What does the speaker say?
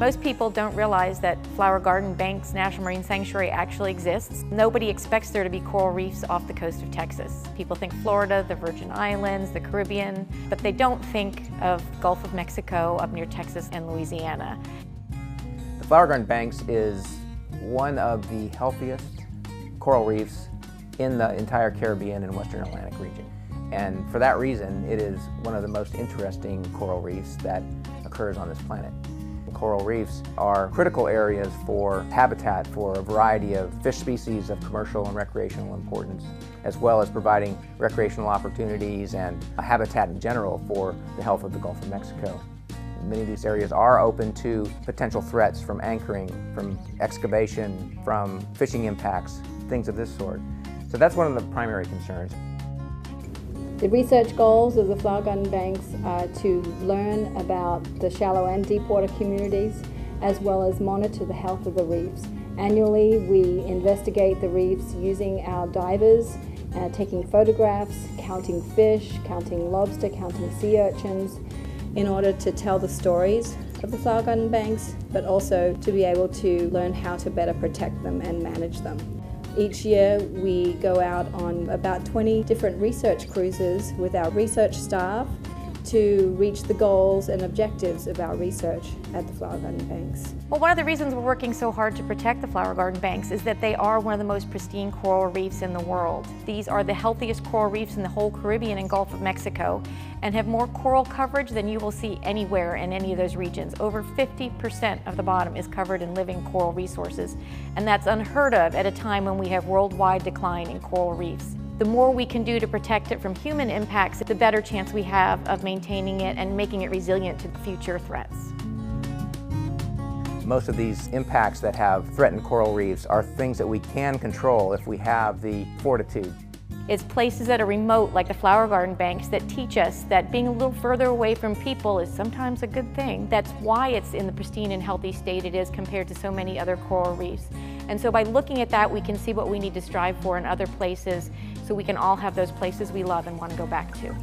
Most people don't realize that Flower Garden Banks National Marine Sanctuary actually exists. Nobody expects there to be coral reefs off the coast of Texas. People think Florida, the Virgin Islands, the Caribbean, but they don't think of Gulf of Mexico up near Texas and Louisiana. The Flower Garden Banks is one of the healthiest coral reefs in the entire Caribbean and Western Atlantic region. And for that reason, it is one of the most interesting coral reefs that occurs on this planet. Coral reefs are critical areas for habitat for a variety of fish species of commercial and recreational importance, as well as providing recreational opportunities and a habitat in general for the health of the Gulf of Mexico. Many of these areas are open to potential threats from anchoring, from excavation, from fishing impacts, things of this sort. So that's one of the primary concerns. The research goals of the Flower Garden Banks are to learn about the shallow and deep water communities, as well as monitor the health of the reefs. Annually, we investigate the reefs using our divers, taking photographs, counting fish, counting lobster, counting sea urchins, in order to tell the stories of the Flower Garden Banks, but also to be able to learn how to better protect them and manage them. Each year we go out on about 20 different research cruises with our research staff to reach the goals and objectives of our research at the Flower Garden Banks. Well, one of the reasons we're working so hard to protect the Flower Garden Banks is that they are one of the most pristine coral reefs in the world. These are the healthiest coral reefs in the whole Caribbean and Gulf of Mexico and have more coral coverage than you will see anywhere in any of those regions. Over 50% of the bottom is covered in living coral resources, and that's unheard of at a time when we have worldwide decline in coral reefs. The more we can do to protect it from human impacts, the better chance we have of maintaining it and making it resilient to future threats. Most of these impacts that have threatened coral reefs are things that we can control if we have the fortitude. It's places that are remote, like the Flower Garden Banks, that teach us that being a little further away from people is sometimes a good thing. That's why it's in the pristine and healthy state it is compared to so many other coral reefs. And so by looking at that, we can see what we need to strive for in other places so we can all have those places we love and want to go back to.